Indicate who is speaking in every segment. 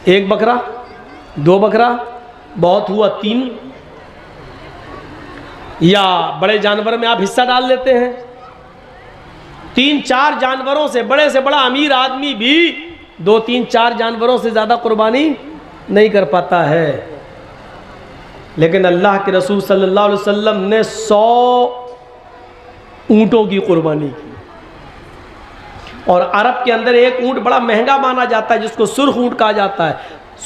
Speaker 1: 1 बकरा, 2 बकरा, बहुत हुआ 3, या बड़े जानवर में आप हिस्सा डाल लेते हैं। 3-4 जानवरों से बड़ा अमीर आदमी भी 2-3-4 जानवरों से ज़्यादा कुर्बानी नहीं कर पाता है। लेकिन अल्लाह के रसूल सल्लल्लाहु अलैहि वसल्लम ने 100 ऊँटों की कुर्बानी की। और अरब के अंदर एक ऊँट बड़ा महंगा माना जाता है जिसको सुर्ख ऊँट कहा जाता है।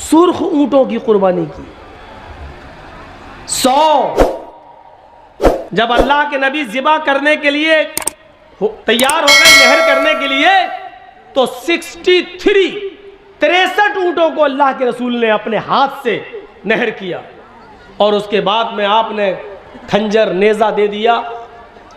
Speaker 1: सुर्ख ऊँटों की कुर्बानी की 100। जब अल्लाह के नबी ज़िबा करने के लिए तैयार हो गए नहर करने के लिए, तो 63 ऊँटों को अल्लाह के रसूल ने अपने हाथ से नहर किया। और उसके बाद में आपने खंजर नेज़ा दे दिया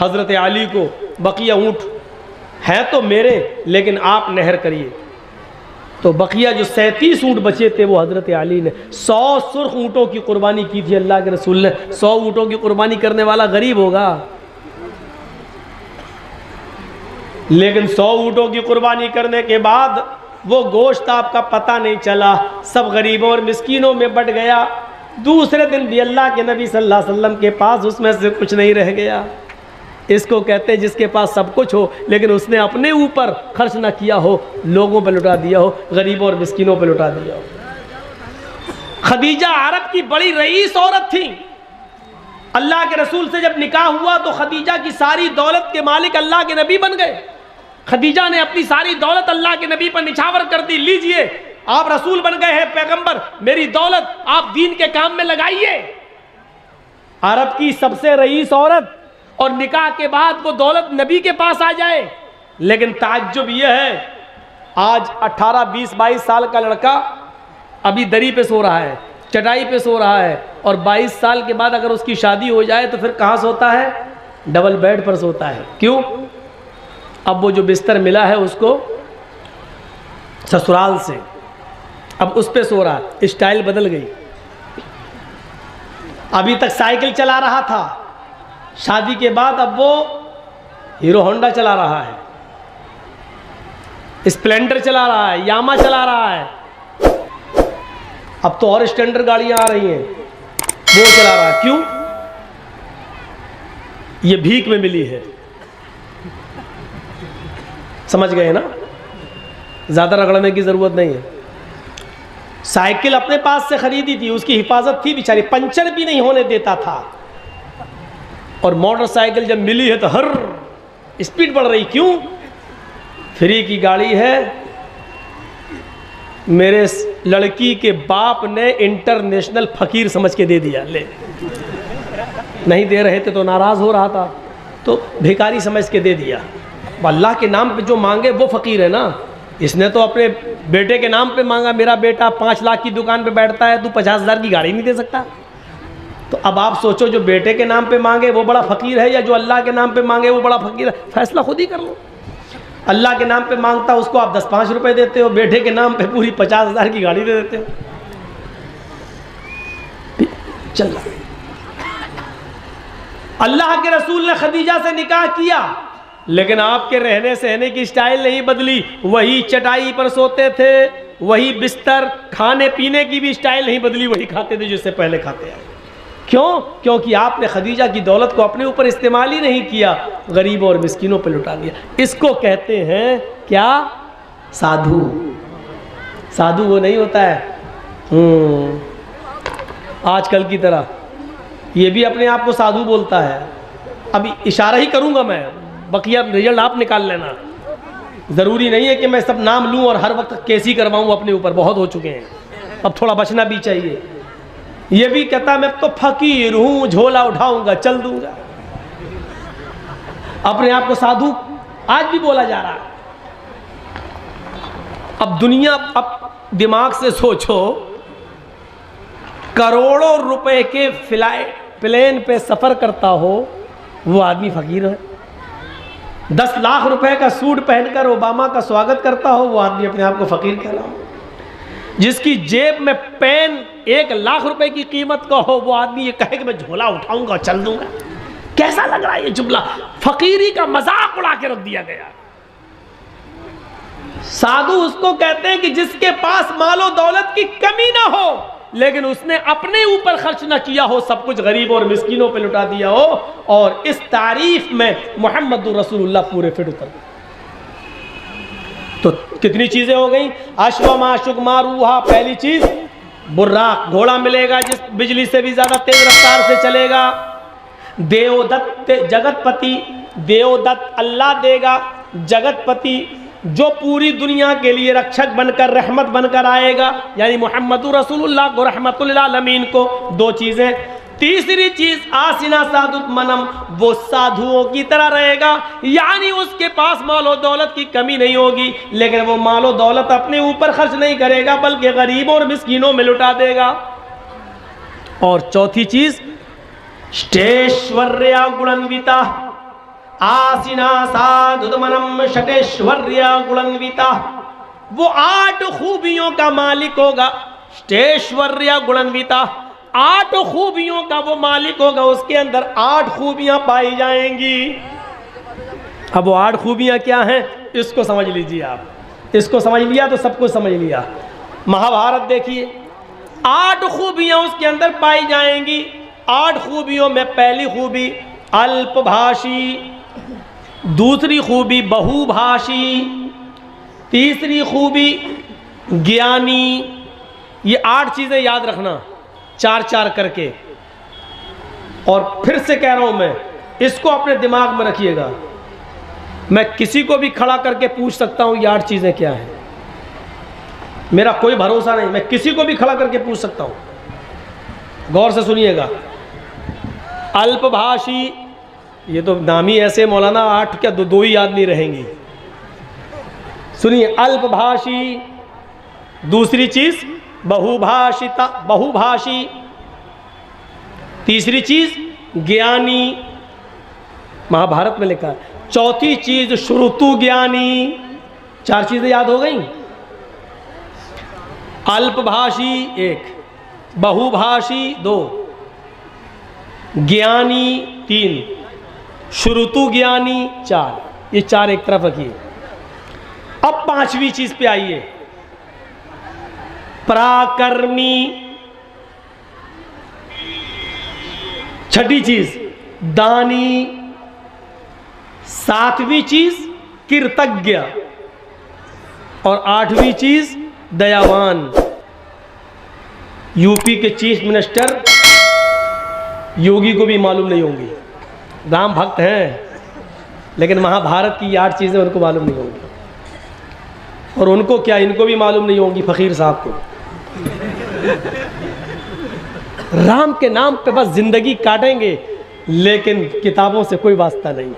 Speaker 1: हज़रत अली को, बकिया ऊँट हैं तो मेरे, लेकिन आप नहर करिए। तो बकिया जो 37 ऊँट बचे थे वो हज़रत अली ने 100 सुर्ख ऊँटों की कुर्बानी की थी अल्लाह के रसूल ने। 100 ऊँटों की कुर्बानी करने वाला गरीब होगा, लेकिन 100 ऊँटों की कुर्बानी करने के बाद वो गोश्त आपका पता नहीं चला, सब गरीबों और मिस्कीनों में बट गया। दूसरे दिन भी अल्लाह के नबी सल्लल्लाहु अलैहि वसल्लम के पास उसमें से कुछ नहीं रह गया। इसको कहते हैं जिसके पास सब कुछ हो लेकिन उसने अपने ऊपर खर्च ना किया हो, लोगों पर लुटा दिया हो, गरीबों और मिस्कीनों पर लुटा दिया हो। खदीजा अरब की बड़ी रईस औरत थी। अल्लाह के रसूल से जब निकाह हुआ तो खदीजा की सारी दौलत के मालिक अल्लाह के नबी बन गए। खदीजा ने अपनी सारी दौलत अल्लाह के नबी पर निछावर कर दी, लीजिए आप रसूल बन गए हैं, पैगंबर, मेरी दौलत आप दीन के काम में लगाइए। अरब की सबसे रईस औरत, और निकाह के बाद वो दौलत नबी के पास आ जाए। लेकिन ताज्जुब यह है, आज 18, 20, 22 साल का लड़का अभी दरी पे सो रहा है, चटाई पे सो रहा है, और 22 साल के बाद अगर उसकी शादी हो जाए तो फिर कहाँ सोता है? डबल बेड पर सोता है। क्यों? अब वो जो बिस्तर मिला है उसको ससुराल से, अब उस पे सो रहा है, स्टाइल बदल गई। अभी तक साइकिल चला रहा था, शादी के बाद अब वो हीरो होंडा चला रहा है, स्प्लेंडर चला रहा है, यामा चला रहा है। अब तो और स्टैंडर्ड गाड़ियां आ रही हैं, वो चला रहा है। क्यों? ये भीख में मिली है। समझ गए ना? ज्यादा रगड़ने की जरूरत नहीं है। साइकिल अपने पास से खरीदी थी, उसकी हिफाजत थी, बेचारी पंचर भी नहीं होने देता था। और मोटरसाइकिल जब मिली है तो हर स्पीड बढ़ रही। क्यों? फ्री की गाड़ी है। मेरे लड़की के बाप ने इंटरनेशनल फकीर समझ के दे दिया। ले, नहीं दे रहे थे तो नाराज हो रहा था, तो भिखारी समझ के दे दिया। अल्लाह के नाम पे जो मांगे वो फकीर है ना। इसने तो अपने बेटे के नाम पे मांगा, मेरा बेटा 5 लाख की दुकान पे बैठता है, तू 50,000 की गाड़ी नहीं दे सकता। तो अब आप सोचो, जो बेटे के नाम पे मांगे वो बड़ा फकीर है या जो अल्लाह के नाम पे मांगे वो बड़ा फकीर है? फैसला खुद ही कर लो। अल्लाह के नाम पे मांगता उसको आप 10-5 रुपए देते हो, बेटे के नाम पे पूरी 50,000 की गाड़ी दे देते हो। चल, अल्लाह के रसूल ने खदीजा से निकाह किया, लेकिन आपके रहने सहने की स्टाइल नहीं बदली। वही चटाई पर सोते थे, वही बिस्तर, खाने पीने की भी स्टाइल नहीं बदली, वही खाते थे जिससे पहले खाते आए। क्यों? क्योंकि आपने खदीजा की दौलत को अपने ऊपर इस्तेमाल ही नहीं किया, गरीबों और मिस्कीनों पर लुटा दिया। इसको कहते हैं क्या? साधु। साधु वो नहीं होता है आजकल की तरह, ये भी अपने आप को साधु बोलता है। अभी इशारा ही करूंगा मैं, बकिया रिजल्ट आप निकाल लेना। ज़रूरी नहीं है कि मैं सब नाम लूं और हर वक्त केस ही करवाऊं अपने ऊपर, बहुत हो चुके हैं, अब थोड़ा बचना भी चाहिए। ये भी कहता मैं तो फकीर हूं, झोला उठाऊंगा, चल दूंगा। अपने आप को साधु आज भी बोला जा रहा है। अब दुनिया, अब दिमाग से सोचो, करोड़ों रुपए के प्लेन पे सफर करता हो वो आदमी फकीर है। 10 लाख रुपए का सूट पहनकर ओबामा का स्वागत करता हो वो आदमी अपने आप को फकीर कह रहा हो। जिसकी जेब में पेन 1 लाख रुपए की कीमत का हो वो आदमी ये कहे कि मैं झोला उठाऊंगा, चल दूंगा। कैसा लग रहा है ये जुमला? फकीरी का मजाक उड़ा के रख दिया गया। साधु उसको कहते हैं कि जिसके पास मालो दौलत की कमी ना हो, लेकिन उसने अपने ऊपर खर्च ना किया हो, सब कुछ गरीब और मिस्किनों पे लुटा दिया हो। और इस तारीफ में मुहम्मदुर रसूलुल्लाह पूरे फिट उतर गए। तो कितनी चीजें हो गई? अश्वमा शुगमा रूहा, पहली चीज बुर्राक, घोड़ा मिलेगा जिस बिजली से भी ज्यादा तेज रफ्तार से चलेगा। देवदत्त, जगतपति, देवदत्त अल्लाह देगा, जगतपति जो पूरी दुनिया के लिए रक्षक बनकर रहमत बनकर आएगा, यानी मुहम्मदुर रसूलुल्लाह को, रहमतुल लिल आलमीन को। दो चीजें। तीसरी चीज आसिना सादुत मनम, वो साधुओं की तरह रहेगा, यानी उसके पास मालो दौलत की कमी नहीं होगी, लेकिन वो मालो दौलत अपने ऊपर खर्च नहीं करेगा, बल्कि गरीबों और मिस्कीनों में लुटा देगा। और चौथी चीज ष्टेश्वर्या गुणान्विता, आसिना साधुमनम षटेश्वर्या गुणान्विता, वो 8 खूबियों का मालिक होगा। ष्टेश्वर्या गुणान्विता, 8 खूबियों का वो मालिक होगा, उसके अंदर 8 खूबियां पाई जाएंगी। अब वो 8 खूबियां क्या हैं, इसको समझ लीजिए आप। इसको समझ लिया तो सब कुछ समझ लिया। महाभारत देखिए, 8 खूबियां उसके अंदर पाई जाएंगी। 8 खूबियों में पहली खूबी अल्पभाषी, दूसरी खूबी बहुभाषी, तीसरी खूबी ज्ञानी। ये 8 चीजें याद रखना, 4-4 करके। और फिर से कह रहा हूं मैं, इसको अपने दिमाग में रखिएगा। मैं किसी को भी खड़ा करके पूछ सकता हूं ये 8 चीजें क्या हैं, मेरा कोई भरोसा नहीं, मैं किसी को भी खड़ा करके पूछ सकता हूं। गौर से सुनिएगा। अल्पभाषी, ये तो नाम ही ऐसे मौलाना, 8 क्या दो ही याद नहीं रहेंगी। सुनिए, अल्पभाषी, दूसरी चीज बहुभाषिता, बहुभाषी, तीसरी चीज ज्ञानी, महाभारत में लिखा है। चौथी चीज श्रुतु ज्ञानी। 4 चीजें याद हो गई। अल्पभाषी 1, बहुभाषी 2, ज्ञानी 3, श्रुतु ज्ञानी 4। ये 4 एक तरफ रखिए। अब 5वीं चीज पे आइए, पराक्रमी। 6ठी चीज दानी। 7वीं चीज कृतज्ञ। और 8वीं चीज दयावान। यूपी के चीफ मिनिस्टर योगी को भी मालूम नहीं होंगी, राम भक्त हैं, लेकिन महाभारत की 8 चीजें उनको मालूम नहीं होंगी। और उनको क्या, इनको भी मालूम नहीं होंगी, फकीर साहब को। राम के नाम पे बस जिंदगी काटेंगे, लेकिन किताबों से कोई वास्ता नहीं।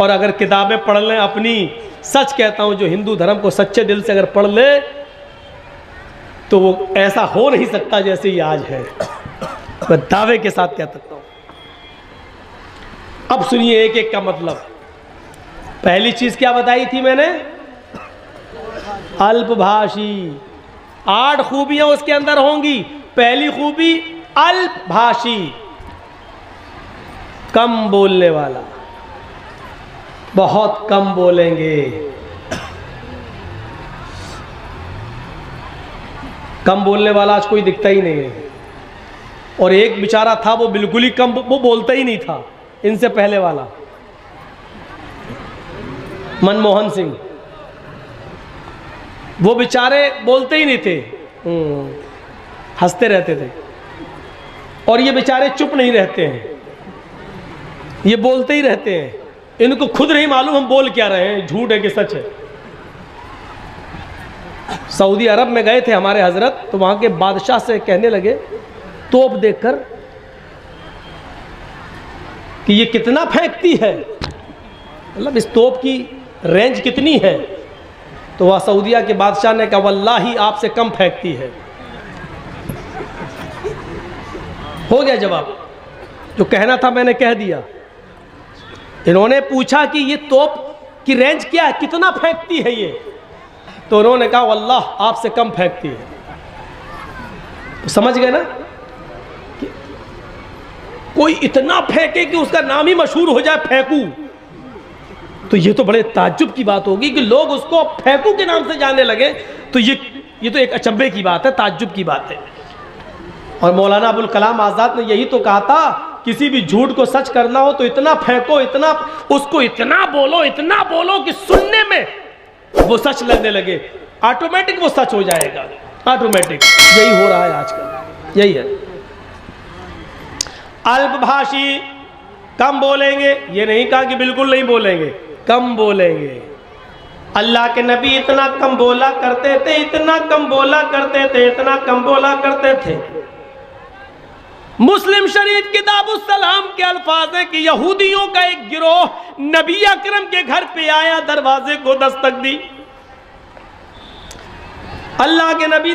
Speaker 1: और अगर किताबें पढ़ लें अपनी, सच कहता हूं, जो हिंदू धर्म को सच्चे दिल से अगर पढ़ ले, तो वो ऐसा हो नहीं सकता जैसे ये आज है। मैं दावे के साथ कह सकता हूं। अब सुनिए एक एक का मतलब। पहली चीज क्या बताई थी मैंने? अल्पभाषी। 8 खूबियां उसके अंदर होंगी। पहली खूबी अल्पभाषी, कम बोलने वाला, बहुत कम बोलेंगे। कम बोलने वाला आज कोई दिखता ही नहीं है। और एक बेचारा था, वो बिल्कुल ही कम, वो बोलता ही नहीं था, इनसे पहले वाला मनमोहन सिंह। वो बेचारे बोलते ही नहीं थे, हंसते रहते थे। और ये बेचारे चुप नहीं रहते हैं, ये बोलते ही रहते हैं। इनको खुद नहीं मालूम हम बोल क्या रहे हैं, झूठ है कि सच है। सऊदी अरब में गए थे हमारे हजरत, तो वहां के बादशाह से कहने लगे तोप देखकर कि ये कितना फेंकती है, मतलब इस तोप की रेंज कितनी है। तो वह सऊदिया के बादशाह ने कहा वल्लाही आपसे कम फेंकती है। हो गया जवाब, जो कहना था मैंने कह दिया। इन्होंने पूछा कि ये तोप की रेंज क्या है, कितना फेंकती है ये, तो उन्होंने कहा वल्लाह आपसे कम फेंकती है। तो समझ गए ना कि कोई इतना फेंके कि उसका नाम ही मशहूर हो जाए, फेंकू। तो ये तो बड़े ताज्जुब की बात होगी कि लोग उसको फेंकू के नाम से जानने लगे। तो ये ये तो एक अचंभे की बात है, ताज्जुब की बात है। और मौलाना अबुल कलाम आज़ाद ने यही तो कहा था, किसी भी झूठ को सच करना हो तो इतना फेंको, इतना उसको इतना बोलो कि सुनने में वो सच लगने लगे, ऑटोमेटिक वो सच हो जाएगा, ऑटोमेटिक। यही हो रहा है आजकल, यही है। अल्पभाषी, कम बोलेंगे, ये नहीं कहा कि बिल्कुल नहीं बोलेंगे, कम बोलेंगे। अल्लाह के नबी इतना कम बोला करते थे, इतना कम बोला करते थे, इतना कम बोला करते थे। मुस्लिम शरीफ किताबुस सलाम के अल्फाज है कि यहूदियों का एक गिरोह नबी अकरम के घर पे आया, दरवाजे को दस्तक दी। अल्लाह के नबी